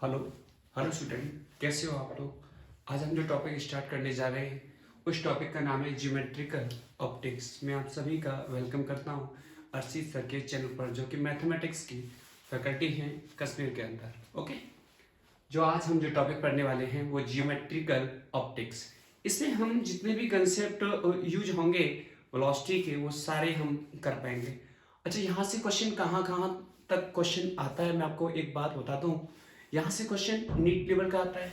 Hello hello student, कैसे हो आप लोग। आज हम जो टॉपिक स्टार्ट करने जा रहे हैं उस टॉपिक का नाम है ज्योमेट्रिकल ऑप्टिक्स। मैं आप सभी का वेलकम करता हूं अर्शित सर के चैनल पर, जो कि मैथमेटिक्स की फैकल्टी हैं कश्मीर के अंदर। ओके, जो आज हम जो टॉपिक पढ़ने वाले हैं वो ज्योमेट्रिकल ऑप्टिक्स। इसमें हम जितने भी कंसेप्ट यूज होंगे वेलोसिटी के वो सारे हम कर पाएंगे। अच्छा, यहाँ से क्वेश्चन कहाँ कहाँ तक क्वेश्चन आता है मैं आपको एक बात बताता हूँ। यहाँ से क्वेश्चन नीट लेवल का आता है,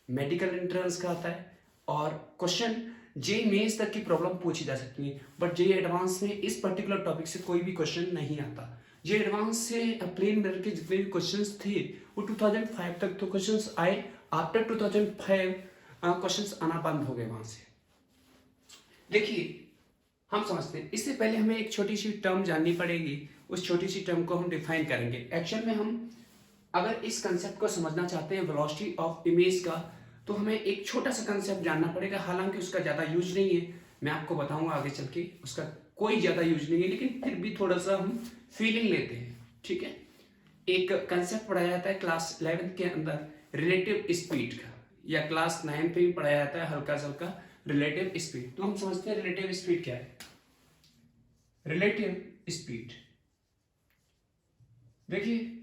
मेडिकल एंट्रेंस का आता है, और क्वेश्चन जे मेंस तक की प्रॉब्लम पूछी जा सकती है। बट जे एडवांस में इस पर्टिकुलर टॉपिक से कोई भी क्वेश्चन नहीं आता। जे एडवांस से प्लेन मिरर के जितने भी क्वेश्चंस थे वो 2005 तक तो क्वेश्चंस आए। आफ्टर 2005 क्वेश्चंस आना बंद हो गए वहां से। देखिए, हम समझते हैं इससे पहले हमें एक छोटी सी टर्म जाननी पड़ेगी। उस छोटी सी टर्म को हम डिफाइन करेंगे। एक्चुअल में हम अगर इस कंसेप्ट को समझना चाहते हैं वेलोसिटी ऑफ इमेज का, तो हमें एक छोटा सा कंसेप्ट जानना पड़ेगा। हालांकि उसका ज़्यादा यूज नहीं है, मैं आपको बताऊंगा आगे चल के उसका कोई ज़्यादा यूज नहीं है, लेकिन फिर भी थोड़ा सा हम फीलिंग लेते हैं। ठीक है, एक कंसेप्ट पढ़ाया जाता है क्लास 11 के अंदर रिलेटिव स्पीड का, या क्लास 9 पे भी पढ़ाया जाता है हल्का सा हल्का रिलेटिव स्पीड। तो हम समझते हैं रिलेटिव स्पीड क्या है। रिलेटिव स्पीड, देखिए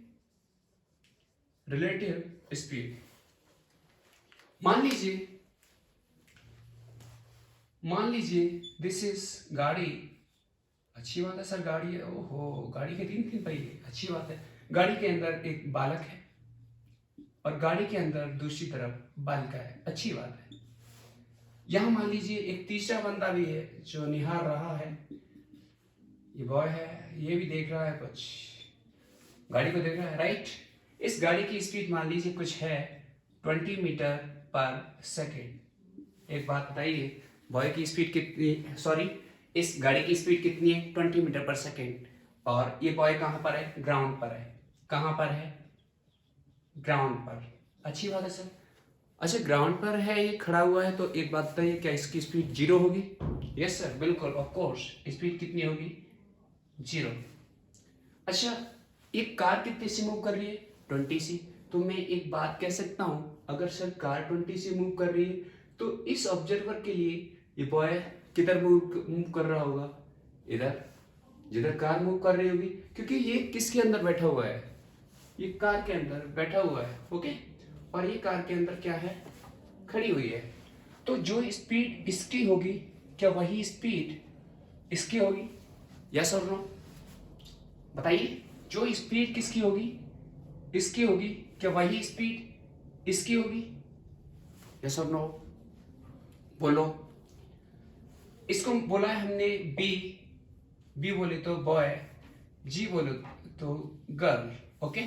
रिलेटिव स्पीड, मान लीजिए दिस इज गाड़ी। अच्छी बात है सर, गाड़ी है, ओहो गाड़ी के तीन पहिए, अच्छी बात है। गाड़ी के अंदर एक बालक है और गाड़ी के अंदर दूसरी तरफ बालिका है, अच्छी बात है। यहां मान लीजिए एक तीसरा बंदा भी है जो निहार रहा है। ये बॉय है, ये भी देख रहा है, कुछ गाड़ी को देख रहा है, राइट। इस गाड़ी की स्पीड मान लीजिए कुछ है 20 मीटर पर सेकेंड। एक बात बताइए, बॉय की स्पीड कितनी, सॉरी इस गाड़ी की स्पीड कितनी है 20 मीटर पर सेकेंड। और ये बॉय कहाँ पर है, ग्राउंड पर है। कहाँ पर है, ग्राउंड पर, अच्छी बात है सर। अच्छा, ग्राउंड पर है, ये खड़ा हुआ है, तो एक बात बताइए क्या इसकी स्पीड जीरो होगी। यस सर, बिल्कुल ऑफ कोर्स, स्पीड कितनी होगी, जीरो। अच्छा, एक कार कितने से मूव कर रही है, 20 से। तो मैं एक बात कह सकता हूं, अगर सर कार 20 से मूव कर रही है तो इस ऑब्जर्वर के लिए ये बॉय किधर मूव कर रहा होगा, इधर, जिधर कार मूव कर रही होगी, क्योंकि ये किसके अंदर बैठा हुआ है, ये कार के अंदर बैठा हुआ है। ओके, और ये कार के अंदर क्या है, खड़ी हुई है। तो जो स्पीड इसकी होगी क्या वही स्पीड इसकी होगी, यस और नो, बताइए। जो स्पीड किसकी होगी, इसकी होगी, क्या वही स्पीड इसकी होगी, यस और नो, बोलो। इसको बोला है हमने बी, बी बोले तो बॉय, जी बोले तो गर्ल। ओके,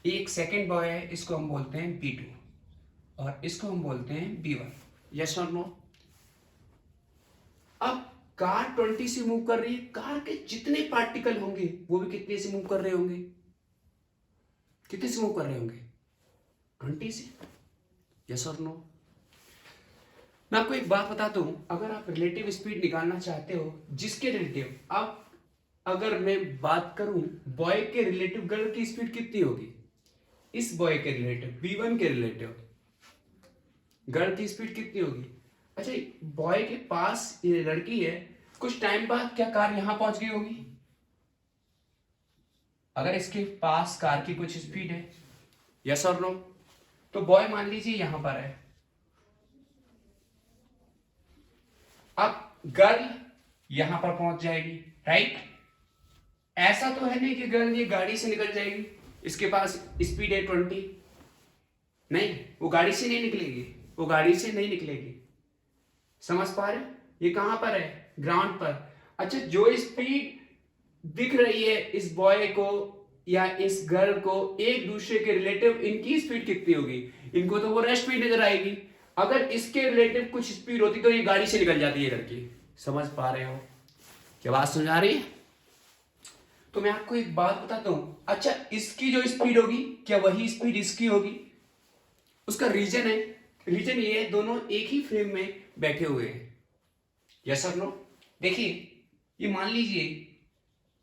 एक सेकेंड बॉय है, इसको हम बोलते हैं B2 और इसको हम बोलते हैं B1, यस और नो। अब कार 20 से मूव कर रही है, कार के जितने पार्टिकल होंगे वो भी कितने से मूव कर रहे होंगे, कितने से मूव कर रहे होंगे, 20 से, यस और नो। मैं आपको एक बात बताता हूं, अगर आप रिलेटिव स्पीड निकालना चाहते हो जिसके रिलेटिव, अब अगर मैं बात करूं बॉय के रिलेटिव गर्ल की स्पीड कितनी होगी, इस बॉय के रिलेटिव B1 के रिलेटिव गर्ल की स्पीड कितनी होगी। अच्छा, बॉय के पास ये लड़की है, कुछ टाइम बाद क्या कार यहां पहुंच गई होगी, अगर इसके पास कार की कुछ स्पीड है, यस और नो। तो बॉय मान लीजिए यहां पर है, अब गर्ल यहां पर पहुंच जाएगी, राइट। ऐसा तो है नहीं कि गर्ल ये गाड़ी से निकल जाएगी, इसके पास स्पीड है 20, नहीं, वो गाड़ी से नहीं निकलेगी, वो गाड़ी से नहीं निकलेगी, समझ पा रहे, ये कहां पर है, ग्राउंड पर। अच्छा, जो स्पीड दिख रही है इस बॉय को या इस गर्ल को एक दूसरे के रिलेटिव, इनकी स्पीड कितनी होगी, इनको तो वो रेस्ट स्पीड नजर आएगी। अगर इसके रिलेटिव कुछ स्पीड होती तो ये गाड़ी से निकल जाती है लड़की, समझ पा रहे हो, क्या बात समझ आ रही है। तो मैं आपको एक बात बताता हूं, अच्छा इसकी जो स्पीड होगी क्या वही स्पीड इसकी होगी, उसका रीजन है, रीजन ये है दोनों एक ही फ्रेम में बैठे हुए हैं, यस और नो। देखिए, ये मान लीजिए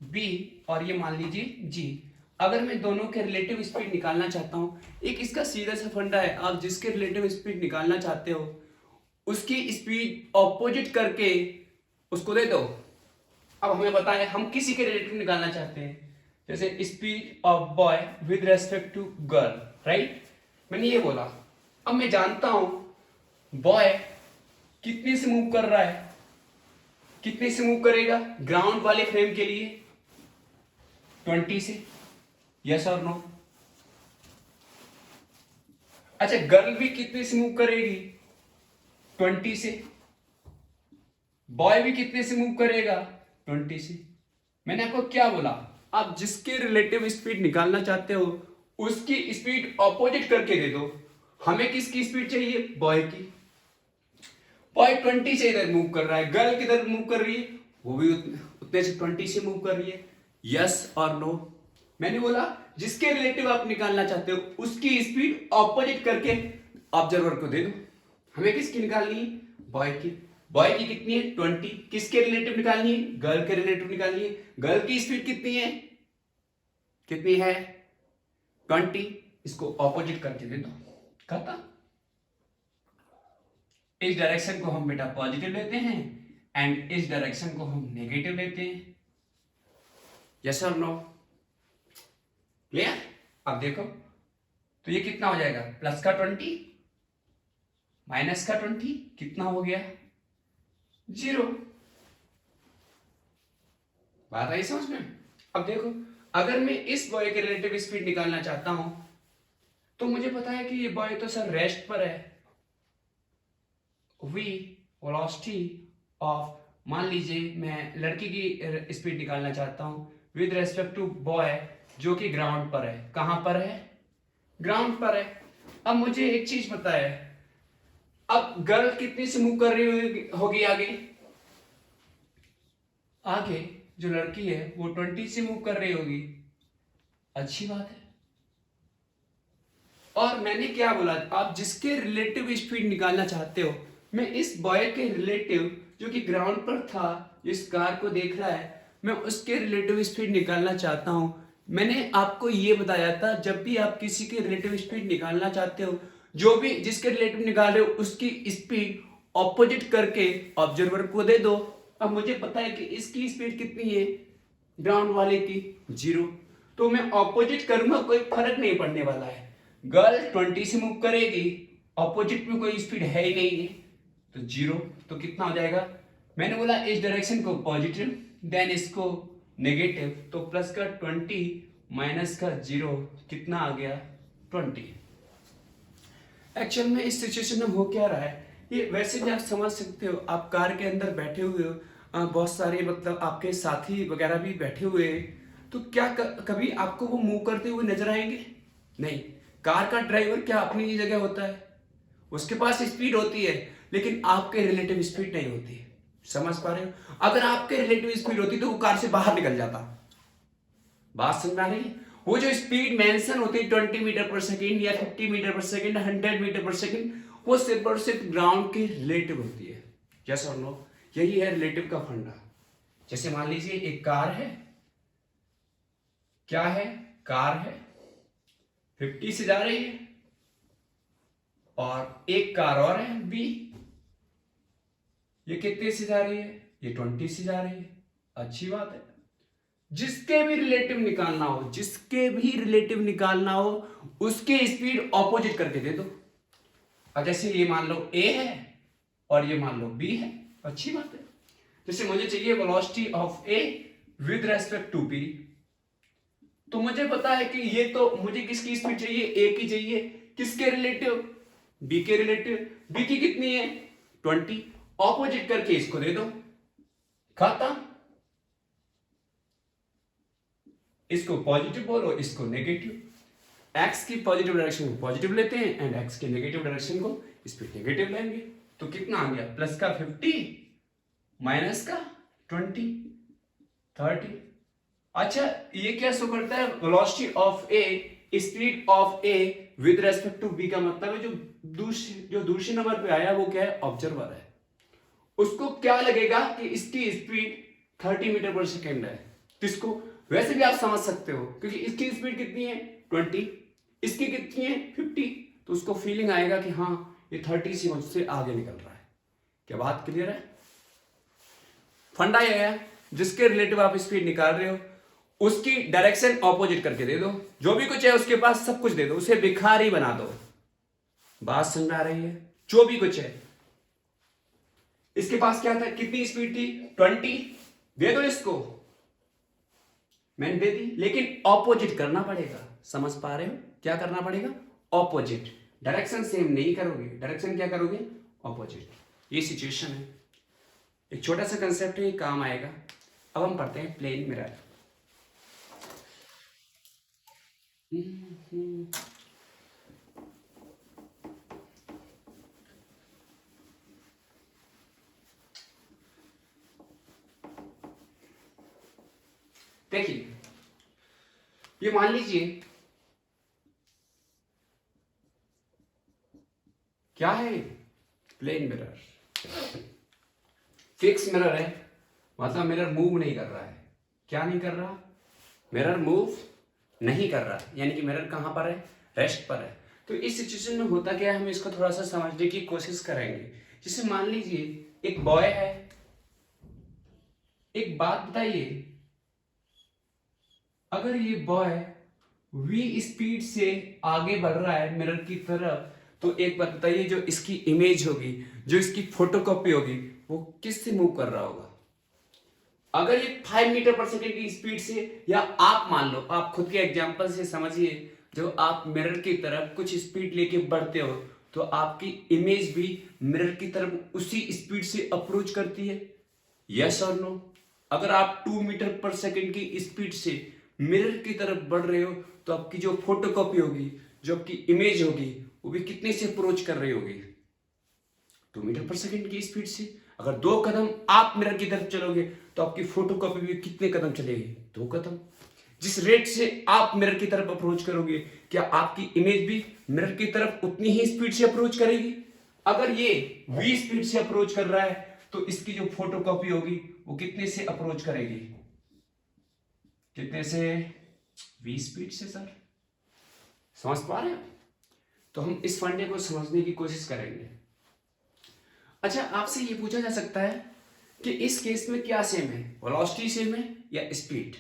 बी और ये मान लीजिए जी, अगर मैं दोनों के रिलेटिव स्पीड निकालना चाहता हूँ, एक इसका सीधा सा फंडा है, आप जिसके रिलेटिव स्पीड निकालना चाहते हो उसकी स्पीड ऑपोजिट करके उसको दे दो। अब हमें पता है हम किसी के रिलेटिव निकालना चाहते हैं, जैसे speed of boy with respect to girl, right. मैंने ये बोला, अब मैं जानता हूं बॉय कितने से मूव कर रहा है, कितने से मूव करेगा ग्राउंड वाले फ्रेम के लिए 20 से, यस और नो। अच्छा, गर्ल भी कितने से मूव करेगी 20 से, बॉय भी कितने से मूव करेगा 20 से। मैंने आपको क्या बोला, आप जिसके रिलेटिव स्पीड निकालना चाहते हो उसकी स्पीड ऑपोजिट करके दे दो। हमें किसकी स्पीड चाहिए, बॉय की। बॉय 20 से इधर मूव कर रहा है, गर्ल किधर मूव कर रही है, वो भी उतने से 20 से मूव कर रही है, यस और नो। मैंने बोला जिसके रिलेटिव आप निकालना चाहते हो उसकी स्पीड ऑपोजिट करके ऑब्जर्वर को दे दो। हमें किसकी निकालनी है, बॉय की। बॉय की कितनी है 20, किसके रिलेटिव निकालनी है, गर्ल के रिलेटिव निकालनी है। गर्ल की स्पीड कितनी है, कितनी है 20, इसको ऑपोजिट करके दे दो, खत्म। इस डायरेक्शन को हम बेटा पॉजिटिव लेते हैं एंड इस डायरेक्शन को हम नेगेटिव लेते हैं, यस और नो, क्लियर। अब देखो तो ये कितना हो जाएगा, प्लस का 20 माइनस का 20 कितना हो गया 0। बात आई समझ में। अब देखो अगर मैं इस बॉय के रिलेटिव स्पीड निकालना चाहता हूं तो मुझे पता है कि ये बॉय तो सर रेस्ट पर है, v वेलोसिटी ऑफ, मान लीजिए मैं लड़की की स्पीड निकालना चाहता हूं विद रेस्पेक्ट टू बॉय जो कि ग्राउंड पर है। कहां पर है, ग्राउंड पर है। अब मुझे एक चीज पता है, अब गर्ल कितनी से मूव कर रही होगी आगे, आगे जो लड़की है वो 20 से मूव कर रही होगी, अच्छी बात है। और मैंने क्या बोला, आप जिसके रिलेटिव स्पीड निकालना चाहते हो, मैं इस बॉय के रिलेटिव जो कि ग्राउंड पर था, जिस कार को देख रहा है, मैं उसके रिलेटिव स्पीड निकालना चाहता हूं। मैंने आपको ये बताया था जब भी आप किसी के रिलेटिव स्पीड निकालना चाहते हो, जो भी जिसके रिलेटिव निकाल रहे हो उसकी स्पीड ऑपोजिट करके ऑब्जर्वर को दे दो। अब मुझे पता है कि इसकी स्पीड कितनी है ग्राउंड वाले की 0, तो मैं ऑपोजिट करूंगा, कोई फर्क नहीं पड़ने वाला है। गर्ल 20 से मूव करेगी, ऑपोजिट में कोई स्पीड है ही नहीं है, तो 0। तो कितना हो जाएगा, मैंने बोला इस डायरेक्शन को पॉजिटिव देन इसको नेगेटिव, तो प्लस का 20 माइनस का 0 कितना आ गया 20। एक्चुअल में इस सिचुएशन में हो क्या रहा है, ये वैसे भी आप समझ सकते हो। आप कार के अंदर बैठे हुए हो, बहुत सारे मतलब आपके साथी वगैरह भी बैठे हुए हैं, तो क्या कभी आपको वो मूव करते हुए नजर आएंगे, नहीं। कार का ड्राइवर क्या अपनी जगह होता है, उसके पास स्पीड होती है, लेकिन आपके रिलेटिव स्पीड नहीं होती है। समझ पा रहे हो, अगर आपके रिलेटिव स्पीड होती तो वो कार से बाहर निकल जाता। बात समझ में आ रही है, वो जो स्पीड मेंशन होती है 20 मीटर पर सेकेंड या 50 metre per second, 100 metre per second, वो सिर्फ और सिर्फ ग्राउंड के रिलेटिव होती है, यस और नो। यही है रिलेटिव का फंडा। जैसे मान लीजिए एक कार है, क्या है, कार है 50 से जा रही है, और एक कार और है बी, ये कितने से जा रही है, ये 20 से जा रही है, अच्छी बात है। जिसके भी रिलेटिव निकालना हो, जिसके भी रिलेटिव निकालना हो उसके स्पीड ऑपोजिट करके दे दो। अब जैसे ये मान लो ए है और ये मान लो बी है, अच्छी बात है। जैसे मुझे चाहिए velocity of A with respect to B, तो मुझे पता है कि ये तो मुझे किसकी स्पीड चाहिए, ए की चाहिए, किसके रिलेटिव, बी के रिलेटिव। बी की कितनी है 20, ऑपोजिट करके इसको दे दो, खत्म। इसको पॉजिटिव बोलो, इसको नेगेटिव। एक्स की पॉजिटिव डायरेक्शन को पॉजिटिव लेते हैं एंड एक्स के नेगेटिव डायरेक्शन को इस पे नेगेटिव लेंगे, तो कितना आ गया, प्लस का 50 माइनस का 20 30। अच्छा, ये क्या शो करता है, velocity of A, speed of A with respect to B, का मतलब है जो दूसरे नंबर पे आया वो क्या है, ऑब्जर्वर है। उसको क्या लगेगा कि इसकी स्पीड 30 मीटर पर सेकेंड है, किसको, वैसे भी आप समझ सकते हो, क्योंकि इसकी स्पीड कितनी है 20, इसकी कितनी है 50, तो उसको फीलिंग आएगा कि हाँ ये 30 से मुझसे आगे निकल रहा है। क्या बात क्लियर है? फंडा ये है, जिसके रिलेटिव आप स्पीड निकाल रहे हो उसकी डायरेक्शन ऑपोजिट करके दे दो, जो भी कुछ है उसके पास सब कुछ दे दो, उसे भिखारी बना दो। बात समझ आ रही है? जो भी कुछ है, इसके पास क्या था, कितनी स्पीड थी 20, दे दो इसको, मैंने दे दी, लेकिन ऑपोजिट करना पड़ेगा। समझ पा रहे हो? क्या करना पड़ेगा? ऑपोजिट। डायरेक्शन सेम नहीं करोगे, डायरेक्शन क्या करोगे? ऑपोजिट। ये सिचुएशन है, एक छोटा सा कंसेप्ट है, काम आएगा। अब हम पढ़ते हैं प्लेन मिरर। देखिए, ये मान लीजिए क्या है, प्लेन मिरर, फिक्स मिरर है, मतलब मिरर मूव नहीं कर रहा है। क्या नहीं कर रहा? मिरर मूव नहीं कर रहा, यानी कि मिरर कहां पर है? रेस्ट पर है। तो इस सिचुएशन में होता क्या है, हम इसको थोड़ा सा समझने की कोशिश करेंगे। जैसे मान लीजिए एक बॉय है, एक बात बताइए, अगर ये बॉय v स्पीड से आगे बढ़ रहा है मिरर की तरफ, तो एक बात बताइए, जो इसकी इमेज होगी, जो इसकी फोटोकॉपी होगी, वो किससे मूव कर रहा होगा? अगर ये 5 मीटर पर सेकेंड की स्पीड से, या आप मान लो, आप खुद के एग्जांपल से समझिए, जो आप मिरर की तरफ कुछ स्पीड लेके बढ़ते हो, तो आपकी इमेज भी मिरर की तरफ उसी स्पीड से अप्रोच करती है। यस और नो? अगर आप 2 मीटर पर सेकेंड की स्पीड से मिरर की तरफ बढ़ रहे हो, तो आपकी जो फोटोकॉपी होगी, जो आपकी इमेज होगी, वो भी कितने से अप्रोच कर रही होगी? 2 मीटर पर सेकेंड की स्पीड से। अगर 2 कदम आप मिरर की तरफ चलोगे, तो आपकी फोटोकॉपी भी कितने कदम चलेगी? 2 कदम। जिस रेट से आप मिरर की तरफ अप्रोच करोगे, क्या आपकी इमेज भी मिरर की तरफ उतनी ही स्पीड से अप्रोच करेगी? अगर ये v स्पीड से अप्रोच कर रहा है, तो इसकी जो फोटोकॉपी होगी वो कितने से अप्रोच करेगी? कितने से? v स्पीड से। सर समझ पा रहे हैं? तो हम इस फंडे को समझने की कोशिश करेंगे। अच्छा, आपसे ये पूछा जा सकता है कि इस केस में क्या सेम है, वेलोसिटी सेम है या स्पीड?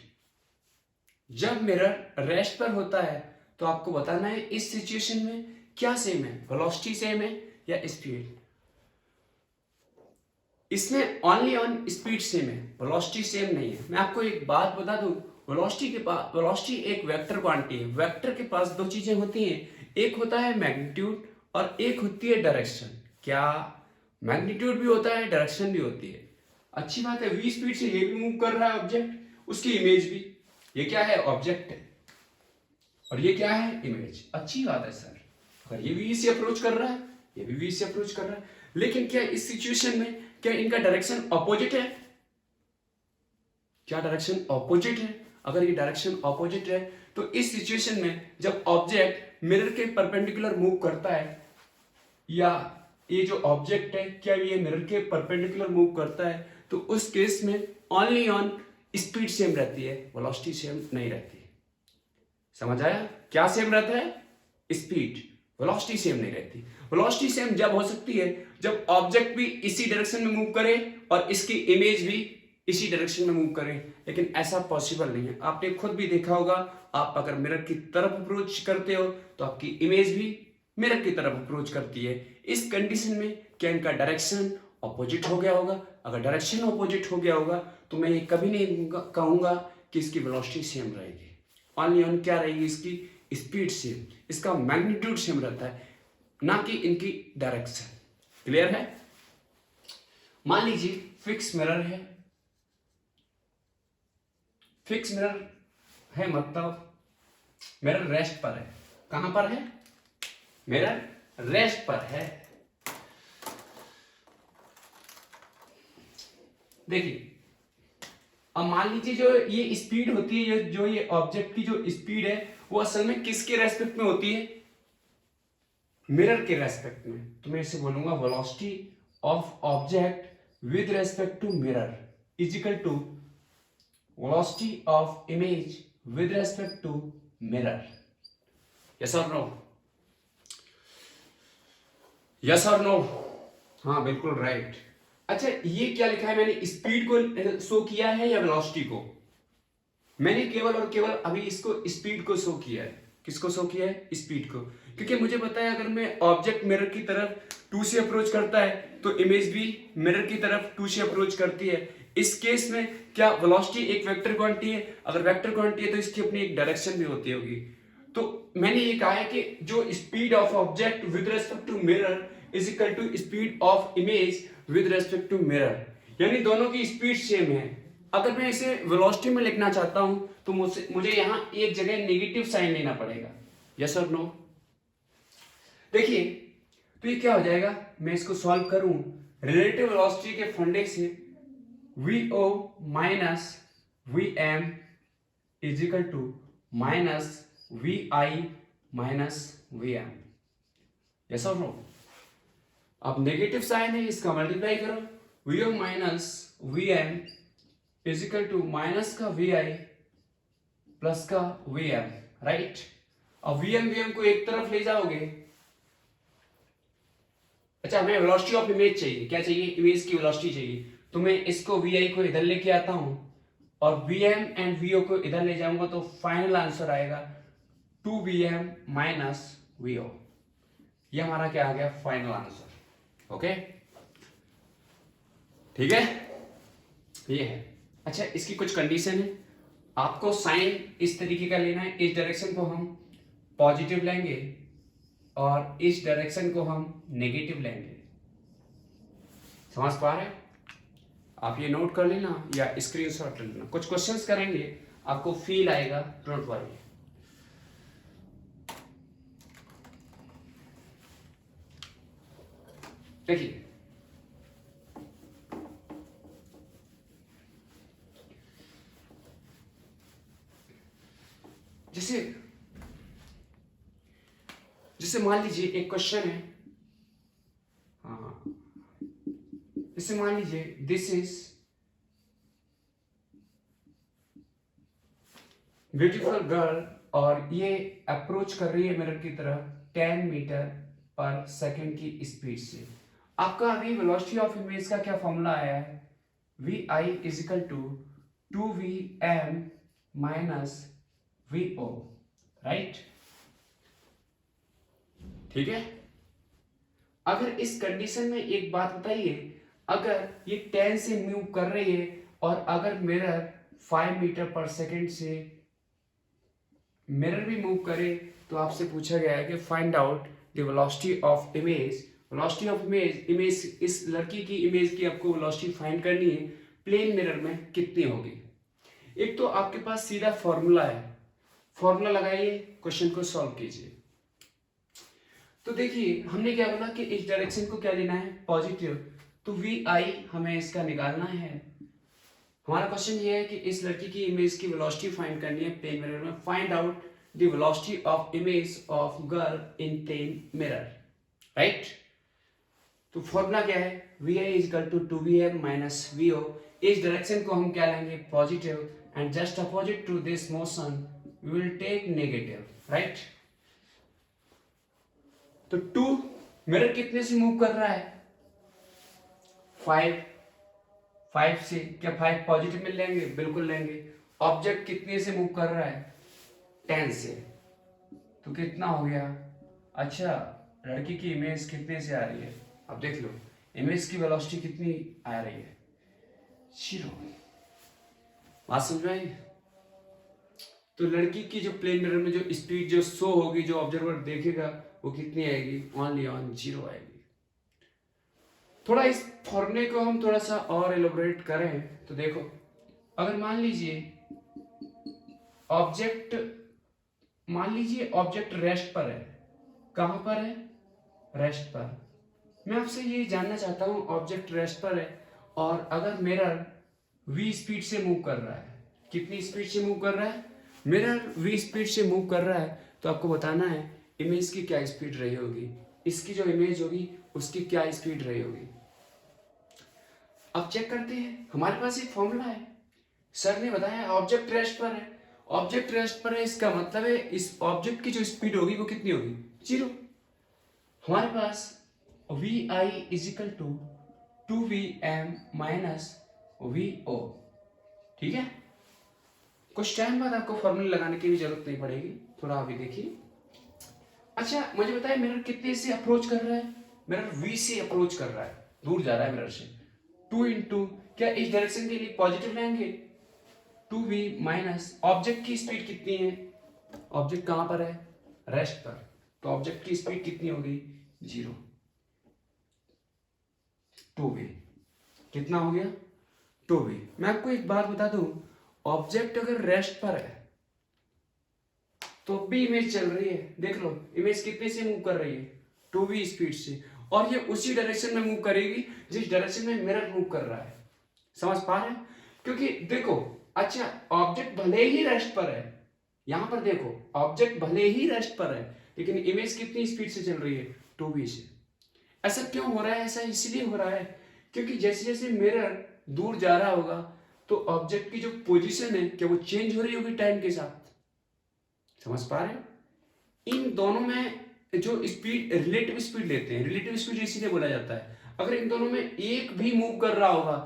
जब मिरर रेस्ट पर होता है तो आपको बताना है इस सिचुएशन में क्या सेम है, वेलोसिटी सेम है या स्पीड। इसमें ओनली ऑन स्पीड सेम है, वेलोसिटी सेम नहीं है। मैं आपको एक बात बता दूं, वेलोसिटी के पास, वेलोसिटी एक वेक्टर क्वांटिटी है, वेक्टर के पास दो चीजें होती हैं, एक होता है मैग्नीट्यूड और एक होती है डायरेक्शन। क्या? मैग्नीट्यूड भी होता है, डायरेक्शन भी होती है। अच्छी बात है, v स्पीड से ये भी मूव कर रहा है ऑब्जेक्ट, उसकी इमेज भी। ये क्या है? ऑब्जेक्ट है, और ये क्या है? इमेज। अच्छी बात है सर, अगर ये v से अप्रोच कर रहा है, ये भी v से अप्रोच कर रहा है, लेकिन क्या इस सिचुएशन में क्या इनका डायरेक्शन ऑपोजिट है? क्या डायरेक्शन ऑपोजिट है? अगर ये डायरेक्शन ऑपोजिट है, तो इस सिचुएशन में जब ऑब्जेक्ट मिरर के परपेंडिकुलर मूव करता है, या ये जो ऑब्जेक्ट है क्या ये मिरर के परपेंडिकुलर मूव करता है, तो उस केस में ओनली ऑन स्पीड सेम रहती है, वेलोसिटी सेम नहीं रहती। समझ आया? क्या सेम रहता है? स्पीड। वेलोसिटी सेम नहीं रहती। वेलोसिटी सेम जब हो सकती है जब ऑब्जेक्ट भी इसी डायरेक्शन में मूव करे और इसकी इमेज भी इसी डायरेक्शन में मूव करे, लेकिन ऐसा पॉसिबल नहीं है। आपने खुद भी देखा होगा, आप अगर मिरर की तरफ अप्रोच करते हो तो आपकी इमेज भी मिरर की तरफ अप्रोच करती है। इस कंडीशन में क्या इनका डायरेक्शन ऑपोजिट हो गया होगा? अगर डायरेक्शन ऑपोजिट हो गया होगा तो मैं ये कभी नहीं कहूंगा कि इसकी वेलोसिटी सेम रहेगी। ओनली ऑन क्या रहेगी? इसकी स्पीड सेम, इसका मैग्नीट्यूड सेम रहता है, ना कि इनकी डायरेक्शन। क्लियर है? मान लीजिए फिक्स मिरर है, फिक्स मिरर है मतलब मिरर रेस्ट पर है। कहां पर है? मिरर रेस्ट पर है। देखिए, अब मान लीजिए जो ये स्पीड होती है, जो ये ऑब्जेक्ट की जो स्पीड है, वो असल में किसके रेस्पेक्ट में होती है? मिरर के रेस्पेक्ट में। तो मैं इसे बोलूंगा velocity of object with respect to mirror is equal to velocity of image with respect to mirror. Yes or no? Yes or no? हाँ बिल्कुल राइट। अच्छा ये क्या लिखा है मैंने, स्पीड को शो किया है या वेलोसिटी को? मैंने केवल और केवल अभी इसको स्पीड को शो किया है। किसको शो किया है? स्पीड को। क्योंकि मुझे पता है अगर मैं ऑब्जेक्ट मिरर की तरफ 2 से अप्रोच करता है तो इमेज भी मिरर की तरफ 2 से अप्रोच करती है। इस केस में क्या वेलोसिटी एक वेक्टर क्वांटिटी है? अगर वेक्टर क्वांटिटी है तो इसकी अपनी एक डायरेक्शन भी होती होगी। तो मैंने ये कहा है कि जो speed of object with respect to mirror is equal to speed of image with respect to mirror, यानी दोनों की स्पीड सेम है। अगर मैं इसे वेलोसिटी में लिखना चाहता हूं तो मुझे यहां एक जगह नेगेटिव साइन लेना पड़ेगा। यस और नो? देखिए तो ये क्या हो जाएगा, मैं इसको सॉल्व करूं रिलेटिव वेलोसिटी के फंडे से vo minus vm is equal to minus vi minus vm। Yes और नो? अब नेगेटिव साइन है, इसका मल्टीप्लाई करो, vo minus vm is equal to minus का vi प्लस का vm, राइट। अब vm को एक तरफ ले जाओगे। अच्छा हमें वेलोसिटी ऑफ इमेज चाहिए, क्या चाहिए? इमेज की वेलोसिटी चाहिए। तो मैं इसको vi को इधर लेके आता हूं और vm एंड vo को इधर ले जाऊंगा तो फाइनल आंसर आएगा 2vm माइनस vo। ये हमारा क्या आ गया? Final answer. ओके ठीक है, ये है। अच्छा इसकी कुछ कंडीशन है, आपको साइन इस तरीके का लेना है, इस डायरेक्शन को हम पॉजिटिव लेंगे और इस डायरेक्शन को हम नेगेटिव लेंगे। समझ पा रहे हैं? आप ये नोट कर लेना या स्क्रीनशॉट ले लेना। कुछ क्वेश्चंस करेंगे, आपको फील आएगा, डोंट वरी। देखिए जैसे जैसे मान लीजिए एक क्वेश्चन है, हाँ जैसे मान लीजिए दिस इज ब्यूटीफुल गर्ल और ये अप्रोच कर रही है मिरर की तरफ 10 मीटर पर सेकेंड की स्पीड से। आपका अभी वेलोसिटी ऑफ इमेज का क्या फॉर्मूला आया है? vi is equal to 2vm minus vo, right. ठीक है, अगर इस कंडीशन में एक बात बताइए, अगर ये 10 से मूव कर रही है और अगर मिरर 5 मीटर पर सेकेंड से मिरर भी मूव करे तो आपसे पूछा गया है कि find out the velocity of image. Velocity of image इस लड़की की इमेज की आपको वेलोसिटी फाइंड करनी है, प्लेन मिरर में कितनी होगी। एक तो आपके पास सीधा फॉर्मूला है, फॉर्मूला लगाइए, क्वेश्चन को सॉल्व कीजिए। तो देखिए हमने क्या बोला कि इस डायरेक्शन को क्या लेना है? पॉजिटिव। तो vi हमें इसका निकालना है। हमारा क्वेश्चन ये है कि इस लड़की की इमेज की वेलोसिटी फाइंड करनी है प्लेन मिरर में। Find out the velocity of image of girl in plane mirror, right. तो फॉर्मूला क्या है? vi is equal to 2vm minus vo। इस डायरेक्शन को हम क्या लेंगे? Positive, and just opposite to this motion we will take negative, right. तो 2 mirror कितने से मूव कर रहा है? 5 से। क्या 5 पॉजिटिव में लेंगे? बिल्कुल लेंगे। ऑब्जेक्ट कितने से मूव कर रहा है? 10 से। तो कितना हो गया? अच्छा लड़की की इमेज कितने से आ रही है? अब देख लो इमेज की वेलोसिटी कितनी आ रही है? 0। बात समझ में आई? तो लड़की की जो प्लेन मिरर में जो स्पीड जो शो होगी, जो ऑब्जर्वर देखेगा, वो कितनी आएगी? ओनली ऑन 0 आएगी। थोड़ा इस फॉर्मूले को हम थोड़ा सा और एलोबरेट करें तो देखो, अगर मान लीजिए ऑब्जेक्ट रेस्ट पर है। कहां पर है? रेस्ट पर। मैं आपसे ये जानना चाहता हूं, ऑब्जेक्ट रेस्ट पर है और अगर मिरर v स्पीड से मूव कर रहा है, कितनी स्पीड से मूव कर रहा है? मिरर v स्पीड से मूव कर रहा है, तो आपको बताना है इमेज की क्या स्पीड रही होगी, इसकी जो इमेज होगी उसकी क्या स्पीड रही होगी। अब चेक करते हैं, हमारे पास एक फॉर्मूला है सर ने बताया ऑब्जेक्ट रेस्ट पर है, ऑब्जेक्ट रेस्ट पर है, इसका मतलब है इस ऑब्जेक्ट की जो स्पीड होगी वो कितनी होगी, 0। हमारे पास V I is equal to 2vm minus vo, ठीक है। कुछ टाइम बाद आपको फॉर्मूला लगाने की भी जरूरत नहीं पड़ेगी, थोड़ा अभी देखिए। अच्छा मुझे बताइए मिरर कितने से अप्रोच कर रहा है, मिरर v से अप्रोच कर रहा है, दूर जा रहा है मिरर से। 2 इंटू, क्या इस डायरेक्शन के लिए पॉजिटिव लेंगे, 2v माइनस ऑब्जेक्ट की स्पीड कितनी है, ऑब्जेक्ट कहां पर है, रेस्ट पर, तो ऑब्जेक्ट की स्पीड कितनी होगी, 0। 2v कितना हो गया, 2v। मैं आपको एक बात बता दूं, ऑब्जेक्ट अगर रेस्ट पर है तो भी इमेज चल रही है, देख लो इमेज कितने से मूव कर रही है, 2v स्पीड से, और ये उसी डायरेक्शन में मूव करेगी जिस डायरेक्शन में मिरर मूव कर रहा है। समझ पा रहे हैं, क्योंकि देखो, अच्छा ऑब्जेक्ट भले ही रेस्ट पर है, यहां पर देखो ऑब्जेक्ट भले ही रेस्ट पर है लेकिन इमेज कितनी स्पीड से चल रही है, 2v से। ऐसा क्यों हो रहा है, ऐसा इसलिए हो रहा है क्योंकि जैसे जैसे मिरर दूर जा रहा होगा तो ऑब्जेक्ट की जो पोजीशन है क्या वो चेंज हो रही होगी टाइम के साथ। समझ पा रहे हो, इन दोनों में जो स्पीड रिलेटिव स्पीड लेते हैं, रिलेटिव स्पीड इसीलिए बोला जाता है, अगर इन दोनों में एक भी मूव कर रहा होगा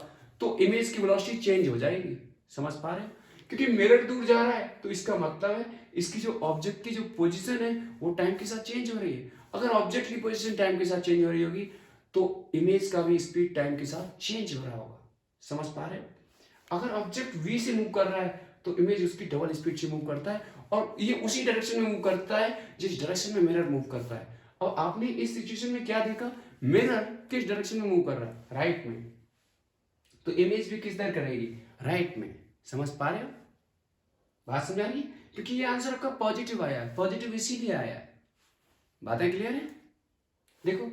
तो इमेज की वेलोसिटी चेंज हो जाएगी। समझ पा रहे हो, क्योंकि मिरर दूर जा रहा है तो इसका मतलब है इसकी जो ऑब्जेक्ट की जो पोजीशन है वो टाइम के साथ चेंज हो रही है। अगर ऑब्जेक्ट की पोजीशन टाइम के साथ चेंज हो रही होगी तो इमेज का भी स्पीड टाइम के साथ चेंज हो रहा होगा। समझ पा रहे हो, अगर ऑब्जेक्ट v से मूव कर रहा है तो इमेज उसकी डबल स्पीड से मूव करता है और ये उसी डायरेक्शन में मूव करता है जिस डायरेक्शन में मिरर मूव करता है। और आपने इस सिचुएशन में क्या देखा, मिरर किस डायरेक्शन में मूव कर रहा है, राइट में, तो इमेज भी किस तरह करेगी, राइट में। समझ पा रहे हो, बात समझ आ रही है, क्योंकि ये आंसर आपका पॉजिटिव आया है, पॉजिटिव इसीलिए आया है। बातें क्लियर है। देखो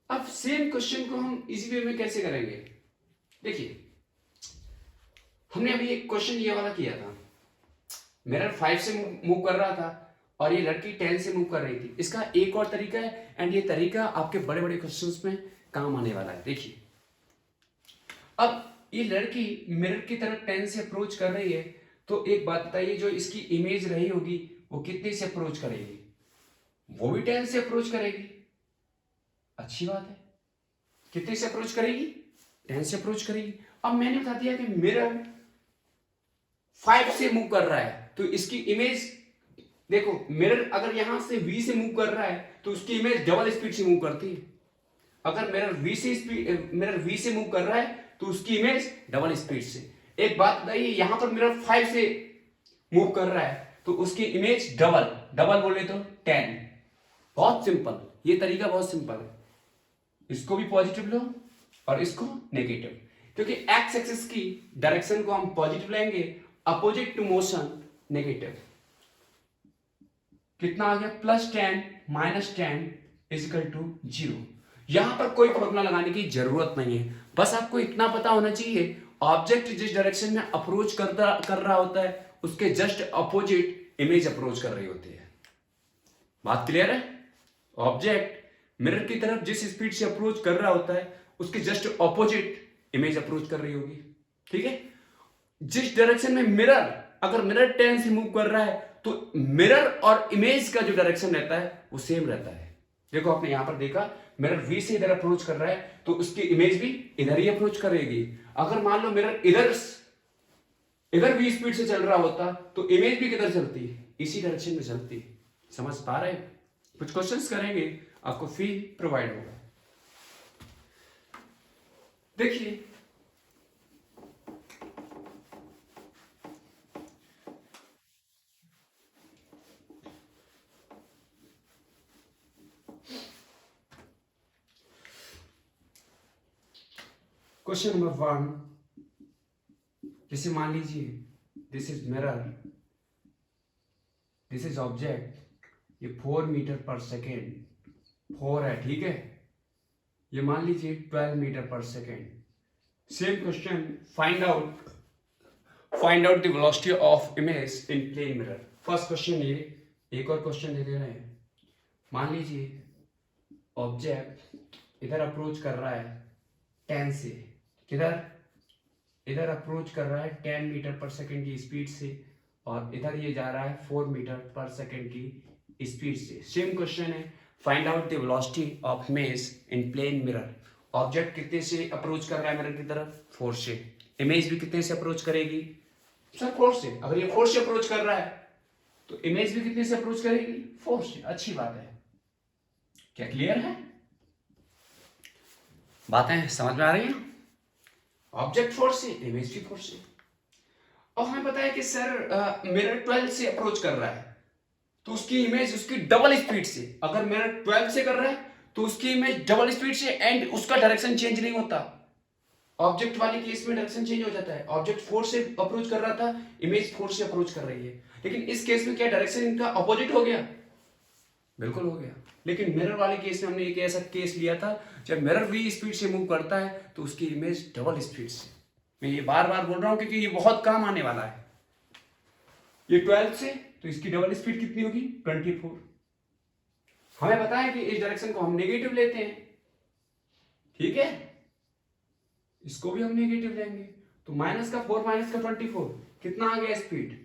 अब सेम क्वेश्चन को हम इसी वे में कैसे करेंगे, देखिए हमने अभी एक क्वेश्चन ये वाला किया था, मिरर 5 से मूव कर रहा था और ये लड़की 10 से मूव कर रही थी। इसका एक और तरीका है एंड ये तरीका आपके बड़े बड़े क्वेश्चंस में काम आने वाला है। देखिए अब ये लड़की मिरर की तरफ 10 से अप्रोच कर रही है, तो एक बात बताइए जो इसकी इमेज रही होगी वो कितने से अप्रोच करेगी, वो भी 10 से अप्रोच करेगी। अच्छी बात है, कितने से अप्रोच करेगी, 10 से अप्रोच करेगी। अब मैंने बता दिया कि मिरर 5 से मूव कर रहा है तो इसकी इमेज देखो, मिरर अगर यहां से v से मूव कर रहा है तो उसकी इमेज डबल स्पीड से मूव करती है। अगर मिरर v से मूव कर रहा है तो उसकी इमेज डबल स्पीड से। एक बात बताइए, यहां पर मिरर 5 से मूव कर रहा है तो उसकी इमेज डबल, डबल बोले तो 10। बहुत सिंपल, ये तरीका बहुत सिंपल है। इसको भी पॉजिटिव लो और इसको नेगेटिव, क्योंकि एक्स एक्सिस की डायरेक्शन को हम पॉजिटिव लेंगे, अपोजिट टू मोशन नेगेटिव। कितना आ गया, +10 -10 इजिकल टू 0। यहां पर कोई फॉर्मूला लगाने की जरूरत नहीं है, बस आपको इतना पता होना चाहिए ऑब्जेक्ट जिस डायरेक्शन में अप्रोच कर रहा होता है उसके जस्ट अपोजिट इमेज अप्रोच कर रही होती है। बात क्लियर है, ऑब्जेक्ट मिरर की तरफ जिस स्पीड से अप्रोच कर रहा होता है उसके जस्ट ऑपोजिट इमेज अप्रोच कर रही होगी। ठीक है, जिस डायरेक्शन में मिरर, अगर मिरर 10 से मूव कर रहा है तो मिरर और इमेज का जो डायरेक्शन रहता है वो सेम रहता है। देखो आपने यहां पर देखा, मिरर v से इधर अप्रोच कर रहा है तो उसकी इमेज भी इधर ही अप्रोच करेगी। अगर मान लो मिरर इधर v स्पीड से चल रहा होता तो इमेज भी किधर चलती, इसी डायरेक्शन में चलती। समझ पा रहे हैं, कुछ क्वेश्चंस करेंगे आपको फील प्रोवाइड होगा। देखिए क्वेश्चन नंबर 1, जैसे मान लीजिए this is mirror, this is object, ये 4 मीटर पर सेकेंड 4 है, ठीक है, ये मान लीजिए 12 metre per second. Same question, find out the velocity of image in plane mirror. First question ये, एक और क्वेश्चन दे रहे हैं। मान लीजिए ऑब्जेक्ट इधर अप्रोच कर रहा है 10 से, किधर, इधर अप्रोच कर रहा है 10 मीटर पर सेकेंड की स्पीड से और इधर ये जा रहा है 4 मीटर पर सेकेंड की स्पीड से। सेम क्वेश्चन है, find out the velocity of image in plane mirror. Object कितने से अप्रोच कर रहा है मिरर की तरफ? 4 से। इमेज भी कितने से अप्रोच करेगी? सर 4 से। अगर ये 4 से अप्रोच कर रहा है तो इमेज भी कितने से अप्रोच करेगी? 4 से। अच्छी बात है। क्या क्लियर है? बातें समझ में आ रही हैं? ऑब्जेक्ट 4 से, इमेज भी 4 से। और हमें पता है कि सर मिरर 12 से अप्रोच कर रहा है तो उसकी इमेज उसकी डबल स्पीड से, अगर मिरर 12 से कर रहा है तो उसकी इमेज डबल स्पीड से एंड उसका डायरेक्शन चेंज नहीं होता। ऑब्जेक्ट वाले केस में डायरेक्शन चेंज हो जाता है। ऑब्जेक्ट 4 से अप्रोच कर रहा था, इमेज 4 से अप्रोच कर रही है, लेकिन इस केस में क्या डायरेक्शन इनका अपोजिट हो गया? बिल्कुल हो गया। लेकिन मिरर वाले केस में हमने एक ऐसा केस लिया था जब मिरर v स्पीड से मूव करता है तो उसकी इमेज डबल स्पीड से। मैं ये बार बार बोल रहा हूं क्योंकि ये बहुत काम आने वाला है। ये 12 से तो इसकी डबल स्पीड कितनी होगी? 24। हमें पता है कि इस डायरेक्शन को हम नेगेटिव लेते हैं, ठीक है, इसको भी हम नेगेटिव लेंगे तो माइनस का 4 माइनस का 24 कितना आ गया speed?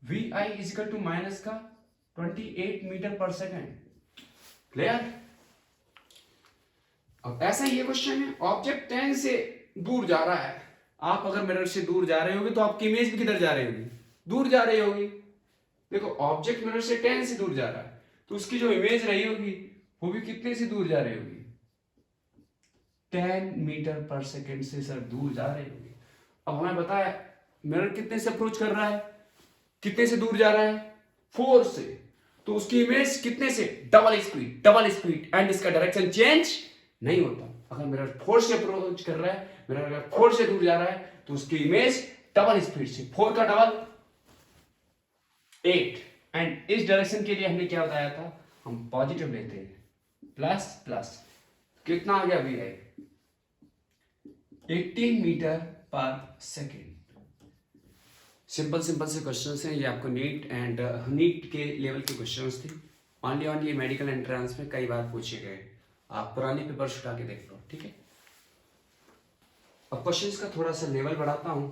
vi is equal to minus का 28 मीटर पर सेकेंड। क्लियर? अब ऐसा ये क्वेश्चन है, ऑब्जेक्ट 10 से दूर जा रहा है। आप अगर मिरर से दूर जा रहे होगे तो आपकी इमेज भी किधर जा रही होगी? दूर जा रही होगी। देखो ऑब्जेक्ट मिरर से 10 से दूर जा रहा है तो उसकी जो इमेज रही होगी वो भी कितने से दूर जा रही होगी? 10 मीटर पर सेकेंड से सर दूर जा रही होगी। अब हमें पता है मिरर कितने से अप्रोच कर रहा है, कितने से दूर जा रहा है? 4 से। तो उसकी इमेज कितने से? डबल स्पीड एंड इसका डायरेक्शन चेंज नहीं होता। अगर मिरर 4 से अप्रोच कर रहा है, मिरर अगर 4 से दूर जा रहा है तो उसकी इमेज डबल स्पीड से, 4 का डबल 8। एंड इस डायरेक्शन के लिए हमने क्या बताया था? हम पॉजिटिव लेते हैं, प्लस प्लस कितना आ गया vi? 18 metre per second. Simple से क्वेश्चंस हैं ये, आपको नीट के लेवल के क्वेश्चंस थे। ऑन ये मेडिकल एंट्रेंस में कई बार पूछे गए। आप पुराने पेपर उठा के देख लो, ठीक है। अब क्वेश्चंस का थोड़ा सा लेवल बढ़ाता हूं।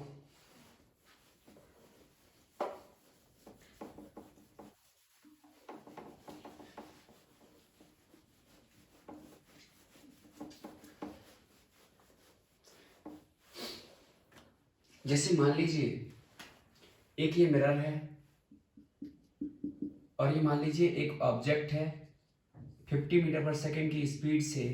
जैसे मान लीजिए एक ये मिरर है और ये मान लीजिए एक ऑब्जेक्ट है 50 मीटर पर सेकेंड की स्पीड से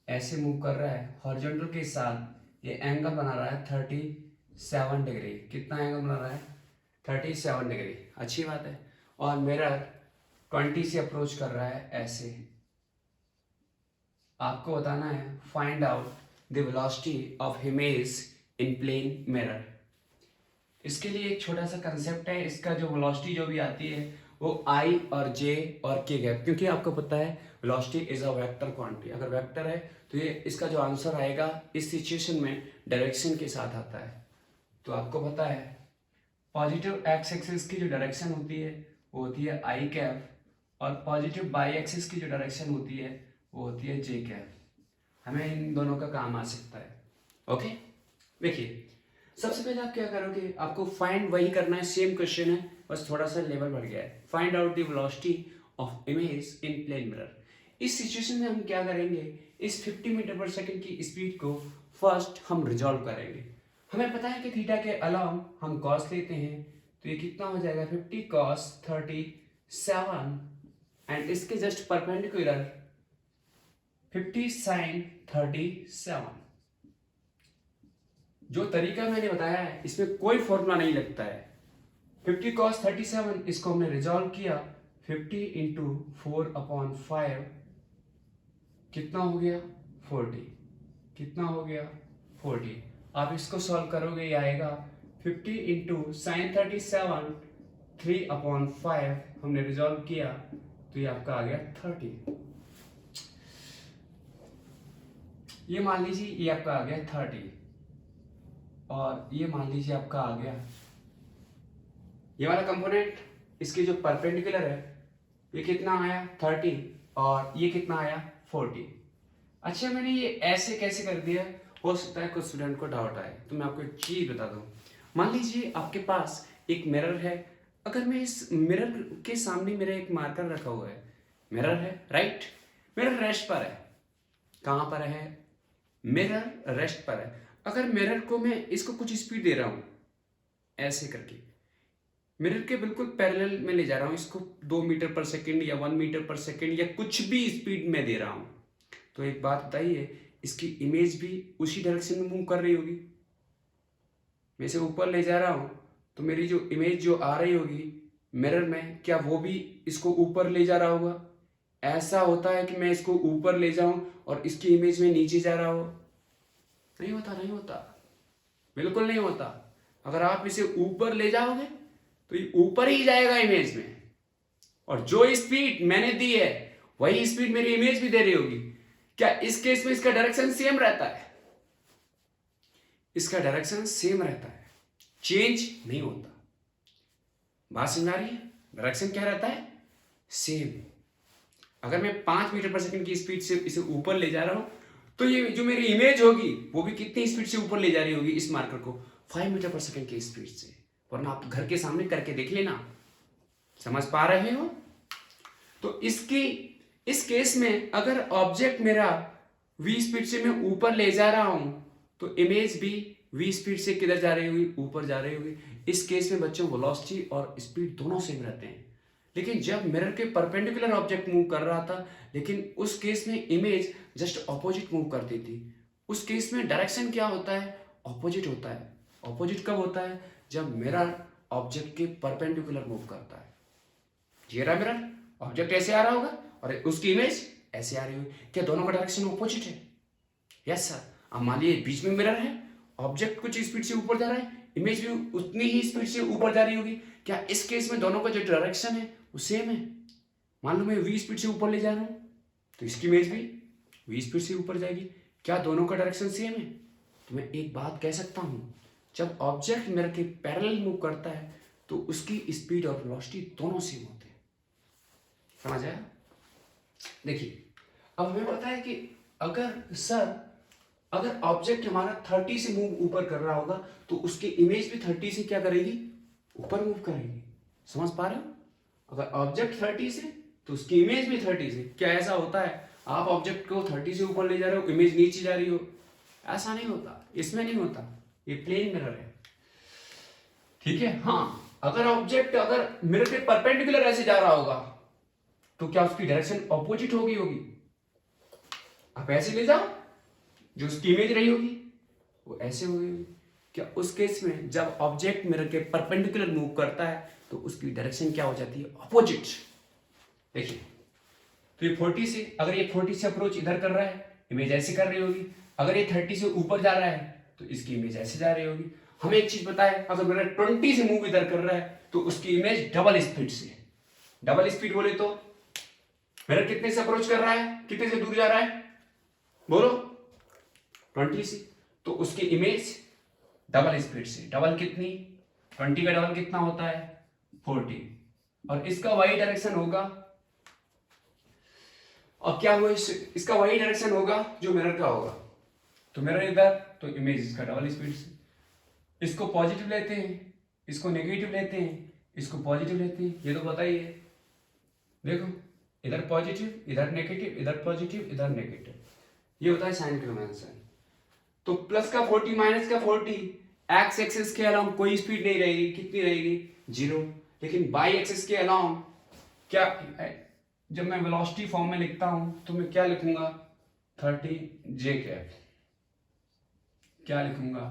ऐसे मूव कर रहा है हॉरिजॉन्टल के साथ। ये एंगल बना रहा है 37 डिग्री। कितना एंगल बना रहा है? 37 डिग्री। अच्छी बात है। और मिरर 20 से अप्रोच कर रहा है ऐसे। आपको बताना है find out the velocity of image in plane mirror. इसके लिए एक छोटा सा कंसेप्ट है। इसका जो वेलोसिटी जो भी आती है वो i और j और k गैप, क्योंकि आपको पता है velocity is a vector quantity. अगर वेक्टर है तो ये इसका जो आंसर आएगा इस सिचुएशन में डायरेक्शन के साथ आता है। तो आपको पता है पॉजिटिव एक्स एक्सिस की जो डायरेक्शन होती है वो होती है i कैप और पॉजिटिव बाई एक्सिस की जो डायरेक्शन होती है वो होती है j कैप। हमें इन दोनों का काम आ सकता है। ओके, देखिए सबसे पहले आप क्या करोगे, आपको फाइंड वही करना है, सेम क्वेश्चन है, बस थोड़ा सा लेवल बढ़ गया है। Find out the velocity of image in plane mirror. इस सिचुएशन में हम क्या करेंगे, इस 50 मीटर पर सेकेंड की स्पीड को फर्स्ट हम रिजॉल्व करेंगे। हमें पता है कि थीटा के अलावा हम कॉस लेते हैं तो ये कितना हो जाएगा 50 cos 37 एंड इसके जस्ट परपेंडिकुलर 50 sin 37। जो तरीका मैंने बताया है इसमें कोई फॉर्मूला नहीं लगता है। 50 cos 37 इसको हमने रिजॉल्व किया, 50 इंटू 4/5 कितना हो गया 40। कितना हो गया 40। आप इसको सॉल्व करोगे ये आएगा 50 इंटू sin 37 3/5 हमने रिजॉल्व किया तो ये आपका आ गया 30। ये मान लीजिए ये आपका आ गया 30 और ये मान लीजिए आपका आ गया ये वाला कंपोनेंट, इसके जो परपेंडिकुलर है ये कितना आया 30 और ये कितना आया 40। अच्छा मैंने ये ऐसे कैसे कर दिया, हो सकता है कुछ स्टूडेंट को डाउट आए, तो मैं आपको एक चीज बता दूं। मान लीजिए आपके पास एक मिरर है, अगर मैं इस मिरर के सामने मेरा एक मार्कर रखा हुआ है, मिरर है राइट, मिरर रेस्ट पर है, कहाँ पर है, मिरर रेस्ट पर है। अगर मिरर को मैं इसको कुछ स्पीड दे रहा हूं ऐसे करके, मिरर के बिल्कुल पैरेलल में ले जा रहा हूं इसको, 2 मीटर पर सेकंड या 1 मीटर पर सेकंड या कुछ भी स्पीड में दे रहा हूं, तो एक बात बताइए, इसकी इमेज भी उसी डायरेक्शन में मूव कर रही होगी। मैं इसे ऊपर ले जा रहा हूं तो मेरी जो इमेज जो आ रही होगी मिरर में, क्या वो भी इसको ऊपर ले जा रहा होगा? ऐसा होता है कि मैं इसको ऊपर ले जाऊं और इसकी इमेज में नीचे जा रहा हो? नहीं होता, नहीं होता, बिल्कुल नहीं होता। अगर आप इसे ऊपर ले जाओगे तो ये ऊपर ही जाएगा इमेज में, और जो स्पीड मैंने दी है वही स्पीड मेरी इमेज भी दे रही होगी। क्या इस केस में इसका डायरेक्शन सेम रहता है? इसका डायरेक्शन सेम रहता है, चेंज नहीं होता। बात समझ आ रही है? डायरेक्शन क्या रहता है? सेम। अगर मैं 5 मीटर पर सेकंड की स्पीड से इसे ऊपर ले जा रहा हूं तो ये जो मेरी इमेज होगी वो भी कितनी स्पीड से ऊपर ले जा रही होगी इस मार्कर को? 5 मीटर पर सेकंड की स्पीड से। वरना आप घर के सामने करके देख लेना। समझ पा रहे हो? तो इस केस में अगर ऑब्जेक्ट मेरा v स्पीड से मैं ऊपर ले जा रहा हूं तो इमेज भी v स्पीड से किधर जा रही होगी? ऊपर जा रही होगी। इस केस में बच्चों वेलोसिटी और स्पीड दोनों सेम रहते हैं। लेकिन जब मिरर के परपेंडिकुलर ऑब्जेक्ट मूव कर रहा था, लेकिन उस केस में इमेज जस्ट ऑपोजिट मूव करती थी। उस केस में डायरेक्शन क्या होता है? ऑपोजिट होता है। ऑपोजिट कब होता है? जब मिरर ऑब्जेक्ट के परपेंडिकुलर मूव करता है। ये रहा मिरर, ऑब्जेक्ट ऐसे आ रहा होगा और उसकी इमेज ऐसे आ रही होगी। क्या दोनों का डायरेक्शन ऑपोजिट है? Yes sir. अब मान लीजिए बीच में मिरर है, ऑब्जेक्ट कुछ स्पीड से ऊपर जा रहा है, इमेज भी उतनी ही स्पीड से ऊपर जा रही होगी। क्या इस केस में दोनों का जो डायरेक्शन है वो सेम है? मान लो मैं v स्पीड से ऊपर ले जा रहा हूं तो इसकी इमेज भी v स्पीड से ऊपर जाएगी। क्या दोनों का डायरेक्शन सेम है? तो मैं एक बात कह सकता हूं, जब ऑब्जेक्ट मिरर के पैरेलल मूव करता है तो उसकी स्पीड और वेलोसिटी दोनों सेम होते हैं। समझ आया? देखिए, अब हमें पता है कि अगर ऑब्जेक्ट हमारा 30 से मूव ऊपर कर रहा होगा तो उसकी इमेज भी 30 से क्या करेगी? ऊपर मूव करेगी। समझ पा रहे हो? अगर ऑब्जेक्ट 30 से तो उसकी इमेज भी 30 से। क्या ऐसा होता है आप ऑब्जेक्ट को 30 से ऊपर ले जा रहे हो, इमेज नीचे जा रही हो? ऐसा नहीं होता, इसमें नहीं होता। ये प्लेन मिरर है, ठीक है। हाँ, अगर मिरर के परपेंडिकुलर ऐसे जा रहा होगा तो क्या उसकी डायरेक्शन ऑपोजिट होगी? आप ऐसे ले जाओ, जो उसकी इमेज रही होगी वो ऐसे होगी। क्या उस केस में जब ऑब्जेक्ट मिरर के परपेंडिकुलर मूव करता है तो उसकी डायरेक्शन क्या हो जाती है? ऑपोजिट। देखिए, तो ये 40 से, अगर ये 40 से अप्रोच इधर कर रहा है, इमेज ऐसे कर रही होगी। अगर ये 30 से ऊपर जा रहा है तो इसकी इमेज ऐसे जा रही होगी। हमें एक चीज पता है, अगर मिरर 20 से मूव इधर कर रहा है तो उसकी इमेज डबल स्पीड से। डबल स्पीड बोले तो मिरर कितने से अप्रोच कर रहा है, कितने से दूर जा रहा है? बोलो। 20 से, तो उसकी इमेज डबल स्पीड से। डबल कितनी? 20 का डबल कितना होता है? 40। और इसका वाई डायरेक्शन होगा, और क्या हुआ, इसका वाई डायरेक्शन होगा जो मिरर का होगा। तो मिरर इधर, तो इमेज इसका डबल स्पीड से। इसको पॉजिटिव लेते हैं, इसको नेगेटिव लेते हैं, इसको पॉजिटिव लेते हैं, ये तो बताइए। देखो, इधर पॉजिटिव, इधर नेगेटिव, इधर पॉजिटिव, इधर नेगेटिव, ये होता है साइन कन्वेंशन। तो प्लस का 40 माइनस का 40, एक्स एक्सिस के अलाउंग कोई स्पीड नहीं रहेगी। कितनी रहेगी? 0। लेकिन बाई एक्सिस के अलाउंग क्या, जब मैं वेलोसिटी फॉर्म में लिखता हूं तो मैं क्या लिखूंगा? 30 जे कैप। क्या लिखूंगा?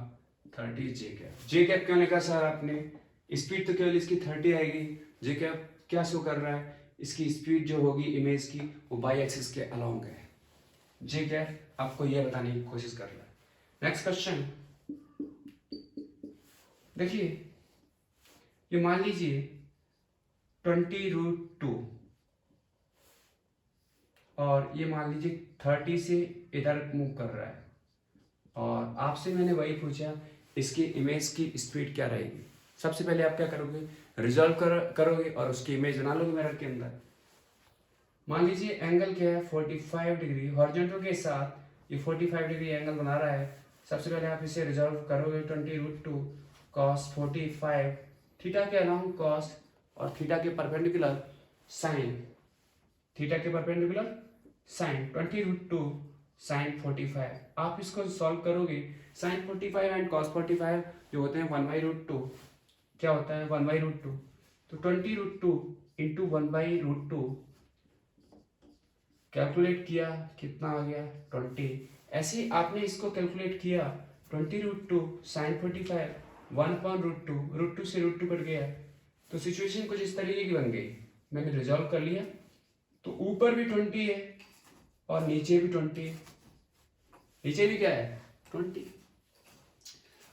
30 जे कैप। जे कैप क्यों लिखा सर आपने? स्पीड तो केवल इसकी 30 आएगी। जे कैप क्या शो कर रहा है? इसकी स्पीड जो होगी इमेज की वो बाई एक्सिस के अलाउंग है। जे कैप आपको यह बताने की कोशिश कर रहा है। नेक्स्ट क्वेश्चन देखिए, ये मान लीजिए 20√2 और ये मान लीजिए 30 से इधर मूव कर रहा है, और आपसे मैंने वही पूछा इसकी इमेज की स्पीड क्या रहेगी। सबसे पहले आप क्या करोगे? रिजॉल्व करोगे और उसकी इमेज बना लोगे मिरर के अंदर। मान लीजिए एंगल क्या है? 45 डिग्री। हॉरिजॉन्टल के साथ ये 45 डिग्री एंगल बना रहा है। सबसे पहले आप इसे रिजॉल्व करोगे 20√2 cos 45 थीटा के अलॉन्ग cos और थीटा के परपेंडिकुलर साइन, थीटा के परपेंडिकुलर साइन 20√2 साइन 45। आप इसको सॉल्व करोगे साइन 45 एंड cos 45 जो होते हैं 1/√2, क्या होता है 1/√2, तो 20√2 इंटू 1/√2 कैलकुलेट किया कितना आ गया 20। ऐसे ही आपने इसको कैलकुलेट किया 20√2 साइन 45 1/√2, √2 से √2 कट गया, तो सिचुएशन कुछ इस तरीके की बन गई। मैंने रिजॉल्व कर लिया, तो ऊपर भी 20 है और नीचे भी 20 है, नीचे भी क्या है 20।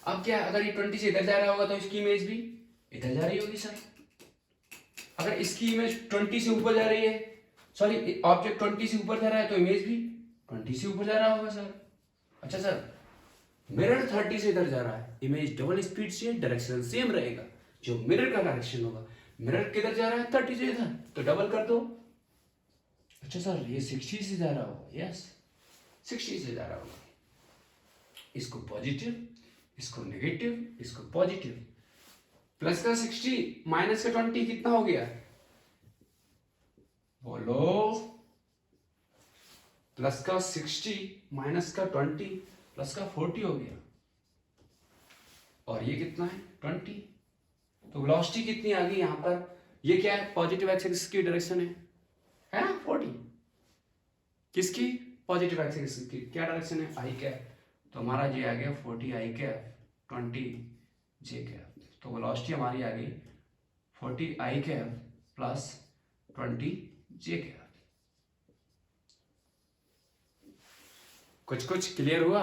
अब क्या, अगर ये 20 से इधर जा रहा होगा तो इसकी इमेज भी इधर जा रही होगी सर। अगर इसकी इमेज 20 से ऊपर जा रही है, सॉरी ऑब्जेक्ट 20 से ऊपर जा रहा है तो इमेज भी 20 से ऊपर जा रहा होगा सर। अच्छा सर, मिरर 30 से इधर जा रहा है, इमेज डबल स्पीड से, डायरेक्शन सेम रहेगा, जो मिरर का डायरेक्शन होगा। मिरर किधर जा रहा है 30 से इधर, तो डबल कर दो। अच्छा सर, ये 60 से जा रहा होगा, यस 60 से जा रहा होगा। इसको पॉजिटिव, इसको नेगेटिव, इसको पॉजिटिव, प्लस का 60 माइनस का 20 कितना हो गया बोलो, प्लस का 60 माइनस का 20 प्लस का 40 हो गया, और ये कितना है 20। तो वेलोसिटी कितनी आ गई यहां पर, ये क्या है पॉजिटिव एक्सिस की डायरेक्शन है ना 40, किसकी पॉजिटिव एक्सिस की क्या डायरेक्शन है आई कैप, तो हमारा ये आ गया 40 आई कैप 20 जे कैप, तो वेलोसिटी हमारी आ गई 40 आई कैप प्लस 20 जे कैप। कुछ क्लियर हुआ,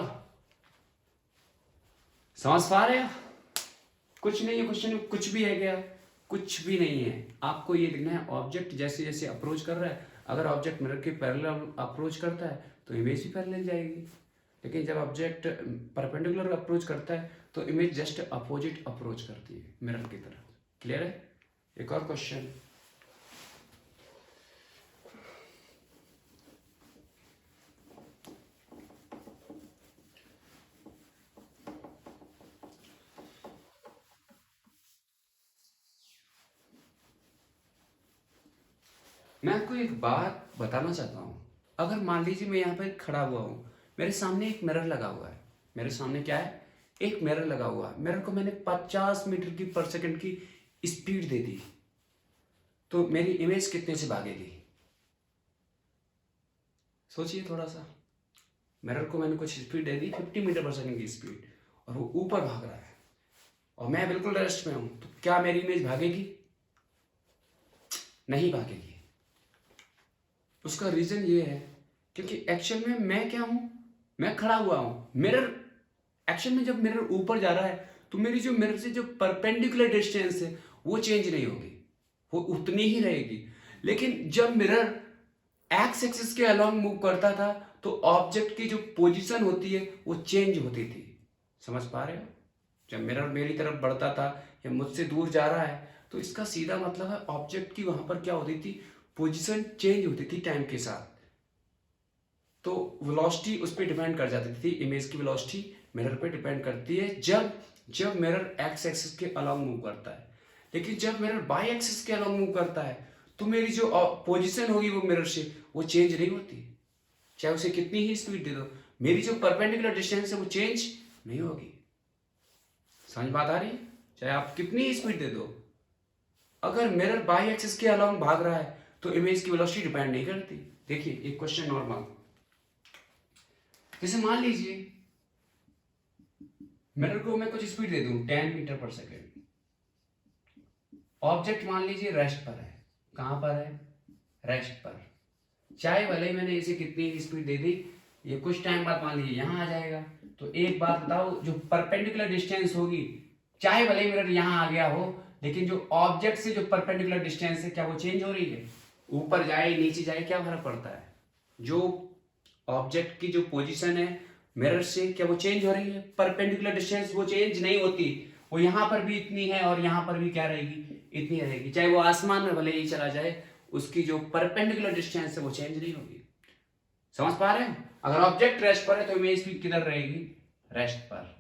समझ पा रहे हो? कुछ नहीं है क्वेश्चन में, कुछ भी है क्या, कुछ भी नहीं है। आपको ये देखना है ऑब्जेक्ट जैसे जैसे अप्रोच कर रहा है, अगर ऑब्जेक्ट मिरर के पैरेलल अप्रोच करता है तो इमेज भी पैरेलल जाएगी, लेकिन जब ऑब्जेक्ट परपेंडिकुलर अप्रोच करता है तो इमेज जस्ट अपोजिट अप्रोच करती है मिरर की तरफ। क्लियर है? एक और क्वेश्चन, मैं आपको एक बात बताना चाहता हूँ। अगर मान लीजिए मैं यहाँ पर खड़ा हुआ हूँ, मेरे सामने एक मिरर लगा हुआ है, मेरे सामने क्या है एक मिरर लगा हुआ है, मिरर को मैंने 50 मीटर की पर सेकंड की स्पीड दे दी, तो मेरी इमेज कितने से भागेगी? सोचिए थोड़ा सा, मिरर को मैंने कुछ स्पीड दे दी 50 मीटर पर सेकंड की स्पीड, और वो ऊपर भाग रहा है और मैं बिल्कुल रेस्ट में हूं, तो क्या मेरी इमेज भागेगी? नहीं भागेगी। उसका रीजन ये है क्योंकि एक्शन में मैं क्या हूं, मैं खड़ा हुआ हूं, मिरर एक्शन में जब मिरर ऊपर जा रहा है तो मेरी जो मिरर से जो परपेंडिकुलर डिस्टेंस है वो चेंज नहीं होगी, वो उतनी ही रहेगी। लेकिन जब मिरर एक्स एक्सिस के अलोंग मूव करता था तो ऑब्जेक्ट की जो पोजीशन होती है वो चेंज होती थी। समझ पा रहे हो? जब मिरर मेरी तरफ बढ़ता था या मुझसे दूर जा रहा है तो इसका सीधा मतलब है ऑब्जेक्ट की वहां पर क्या होती थी, पोजीशन चेंज होती थी टाइम के साथ, तो वेलोसिटी उस पर डिपेंड कर जाती थी। इमेज की वेलोसिटी मिरर पे डिपेंड करती है जब मिरर एक्स एक्सिस के अलोंग मूव करता है। लेकिन जब मिरर बाई एक्सिस के अलोंग मूव करता है तो मेरी जो पोजीशन होगी वो मिरर से वो चेंज नहीं होती, चाहे उसे कितनी ही स्पीड दे दो, मेरी जो परपेंडिकुलर डिस्टेंस है वो चेंज नहीं होगी। समझ बात आ रही है? चाहे आप कितनी ही स्पीड दे दो, अगर मिरर बाई एक्सिस के अलोंग भाग रहा है तो इमेज की वेलोसिटी डिपेंड नहीं करती। देखिए एक क्वेश्चन नॉर्मल, जैसे मान लीजिए मिरर को मैं कुछ स्पीड दे दूं 10 मीटर पर सेकेंड, ऑब्जेक्ट मान लीजिए रेस्ट पर है। कहां पर है? रेस्ट पर। चाहे भले ही मैंने इसे कितनी स्पीड दे दी, ये कुछ टाइम बाद मान लीजिए यहां आ जाएगा, तो एक बात बताओ, जो परपेंडिकुलर डिस्टेंस होगी, चाहे भले ही मिरर यहां आ गया हो, लेकिन जो ऑब्जेक्ट से जो परपेंडिकुलर डिस्टेंस है क्या वो चेंज हो रही है? ऊपर जाए नीचे जाए क्या फर्क पड़ता है? जो ऑब्जेक्ट की जो पोजीशन है मिरर से क्या वो चेंज हो रही है? परपेंडिकुलर डिस्टेंस वो चेंज नहीं होती, वो यहां पर भी इतनी है और यहां पर भी क्या रहेगी, इतनी रहेगी। चाहे वो आसमान में भले ही चला जाए, उसकी जो परपेंडिकुलर डिस्टेंस है वो चेंज नहीं होगी। समझ पा रहे हैं? अगर ऑब्जेक्ट रेस्ट पर है तो इमेज भी किधर रहेगी? रेस्ट पर।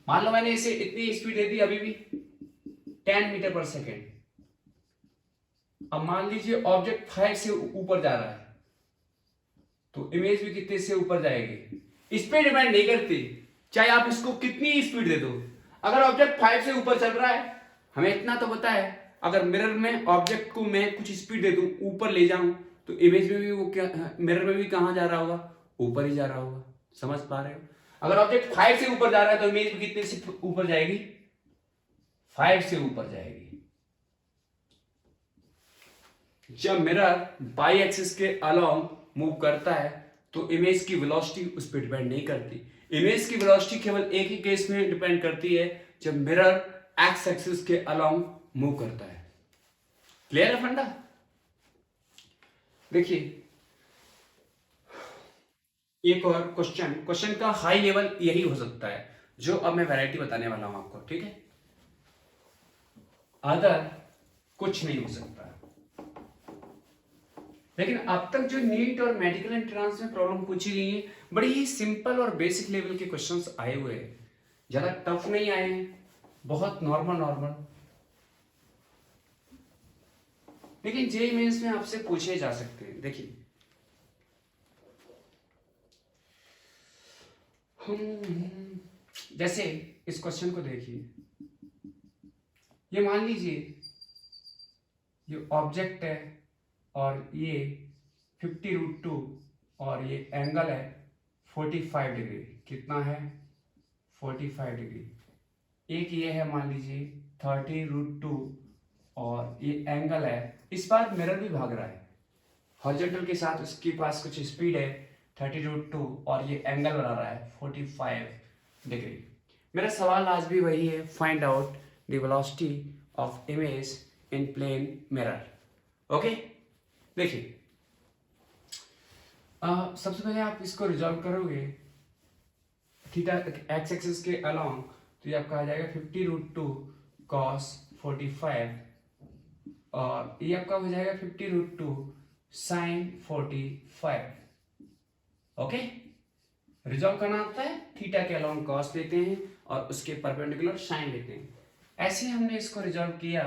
मान लो मैंने इसे इतनी स्पीड दे दी अभी भी 10 मीटर पर सेकेंड। अब मान लीजिए ऑब्जेक्ट 5 से ऊपर जा रहा है तो इमेज भी कितने से ऊपर जाएगी, इस पे डिपेंड नहीं करती चाहे आप इसको कितनी स्पीड दे दो। अगर ऑब्जेक्ट 5 से ऊपर चल रहा है, हमें इतना तो पता है अगर मिरर में ऑब्जेक्ट को मैं कुछ स्पीड दे दूं, ऊपर ले जाऊं, तो इमेज में भी वो क्या, मिरर में भी कहां जा रहा होगा, ऊपर ही जा रहा होगा। समझ पा रहे हो? अगर ऑब्जेक्ट 5 से ऊपर जा रहा है तो इमेज भी कितने से ऊपर जाएगी, 5 से ऊपर जाएगी। जब मिरर बाई एक्सिस के अलोंग मूव करता है तो इमेज की वेलोसिटी उस पर डिपेंड नहीं करती। इमेज की वेलोसिटी केवल एक ही केस में डिपेंड करती है, जब मिरर एक्स एक्सिस के अलोंग मूव करता है। क्लियर है फंडा? देखिए एक और क्वेश्चन का हाई लेवल यही हो सकता है जो अब मैं वैरायटी बताने वाला हूं आपको, ठीक है? अदर कुछ नहीं हो सकता। लेकिन अब तक जो नीट और मेडिकल एंट्रांस में प्रॉब्लम पूछी गई है, बड़ी ही सिंपल और बेसिक लेवल के क्वेश्चंस आए हुए हैं, ज्यादा टफ नहीं आए हैं, बहुत नॉर्मल। लेकिन जेईई मेंस में आपसे पूछे जा सकते हैं। देखिए जैसे इस क्वेश्चन को देखिए, ये मान लीजिए ये ऑब्जेक्ट है और ये 50√2 और ये एंगल है 45 डिग्री। कितना है? 45 डिग्री। एक ये है मान लीजिए 30√2 और ये एंगल है। इस बार मिरर भी भाग रहा है हॉरिजॉन्टल के साथ, उसके पास कुछ स्पीड है 30√2 और ये एंगल बना रहा है 45 डिग्री। मेरा सवाल आज भी वही है, find out the velocity of image in plane mirror. Okay, देखिए सबसे पहले आप इसको रिजॉल्व करोगे थीटा एक्स एक्सिस के अलोंग, तो ये आपका आ जाएगा 50√2 cos 45 और ये आपका हो जाएगा 50√2 sin 45। ओके, रिजॉल्व करना आता है, थीटा के अलोंग cos लेते हैं और उसके परपेंडिकुलर sin लेते हैं। ऐसे हमने इसको रिजॉल्व किया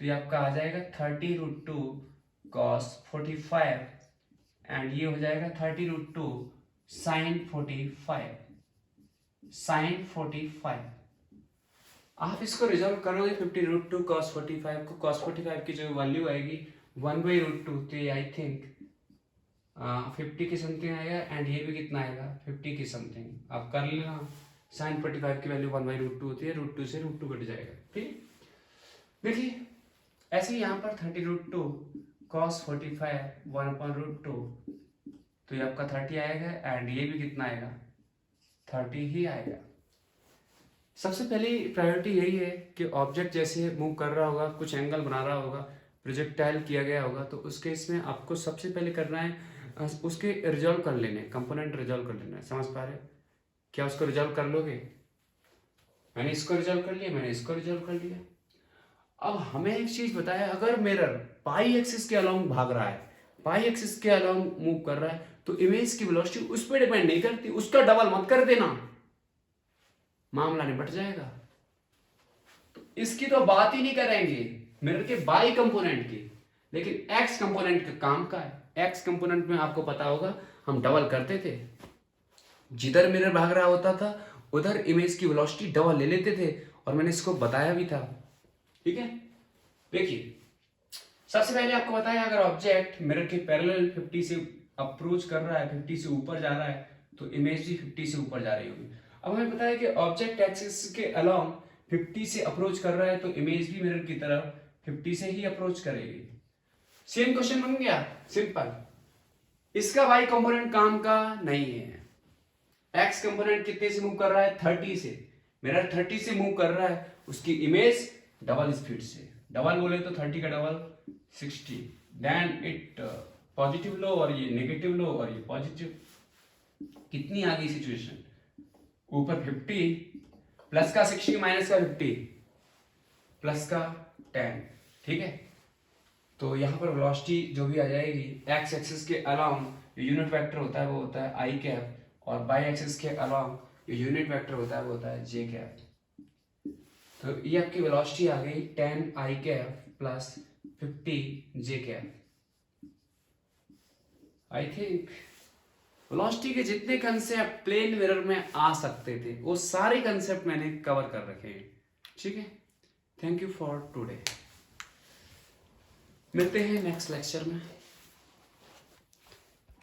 तो ये आपका आ जाएगा 30√2 cos 45 एंड ये हो जाएगा 30√2 sin 45। आप इसको रिजॉल्व करोगे 50√2 cos 45 को, cos 45 की जो वैल्यू आएगी 1/√2, तो ये आई थिंक 50 के समथिंग आएगा एंड ये भी कितना आएगा 50 के समथिंग। आप कर लेना, sin 45 की वैल्यू 1/√2 होती है, √2 से √2 कट जाएगा। ठीक, देखिए ऐसे ही यहाँ पर 30√2 cos 45 1/√2, तो ये आपका 30 आएगा एंड ये भी कितना आएगा 30 ही आएगा। सबसे पहली प्रायोरिटी यही है कि ऑब्जेक्ट जैसे मूव कर रहा होगा, कुछ एंगल बना रहा होगा, प्रोजेक्टाइल किया गया होगा, तो उस केस में आपको सबसे पहले करना है उसके रिजॉल्व कर लेने, कंपोनेंट रिजॉल्व कर लेना है। समझ पा रहे हो? क्या उसको रिजॉल्व कर लोगे? मैंने इसको रिजॉल्व कर लिया, मैंने इसको रिजॉल्व कर लिया। अब हमें एक चीज बताया, अगर मिरर पाई एक्सिस के अलोंग भाग रहा है, पाई एक्सिस के अलोंग मूव कर रहा है, तो इमेज की वेलोसिटी उस पर डिपेंड नहीं करती, उसका डबल मत कर देना, मामला निपट जाएगा। तो इसकी तो बात ही नहीं करेंगे मिरर के बाई कंपोनेंट की, लेकिन एक्स कंपोनेंट का काम का है। एक्स कंपोनेंट में आपको पता होगा हम डबल करते थे, जिधर मिरर भाग रहा होता था उधर इमेज की वेलोसिटी डबल ले लेते थे, और मैंने इसको बताया भी था। ठीक है, देखिए सबसे पहले आपको बताया अगर ऑब्जेक्ट मिरर के पैरेलल 50 से अप्रोच कर रहा है, 50 से ऊपर जा रहा है, तो इमेज भी 50 से ऊपर जा रही होगी। अब हमें पता है कि ऑब्जेक्ट एक्सिस के अलोंग 50 से अप्रोच कर रहा है, तो इमेज भी मिरर की तरफ 50 से ही अप्रोच करेगी। सेम क्वेश्चन बन गया, सिंपल। इसका वाई कंपोनेंट काम का नहीं है। एक्स कंपोनेंट कितने से मूव कर रहा है? 30 से। मिरर 30 से मूव कर रहा है, उसकी इमेज डबल स्पीड से, डबल बोले तो 30 का डबल 60, देन इट पॉजिटिव लो और ये नेगेटिव लो और ये पॉजिटिव। कितनी आ गई सिचुएशन? ऊपर 50 प्लस का 60 माइनस का 50 प्लस का 10। ठीक है, तो यहां पर वेलोसिटी जो भी आ जाएगी एक्स एक्सिस के अलोंग, यूनिट वेक्टर होता है वो होता है आई कैप, और बाई एक्सिस के अलॉन्ग जो यूनिट वेक्टर होता है वो होता है जे कैप। तो ये आपकी वेलोसिटी आ गई 10 i cap plus 50 j cap. I think velocity के जितने कंसेप्ट प्लेन मिरर में आ सकते थे वो सारे कंसेप्ट मैंने कवर कर रखे हैं। ठीक है, थैंक यू फॉर टुडे। मिलते हैं नेक्स्ट लेक्चर में।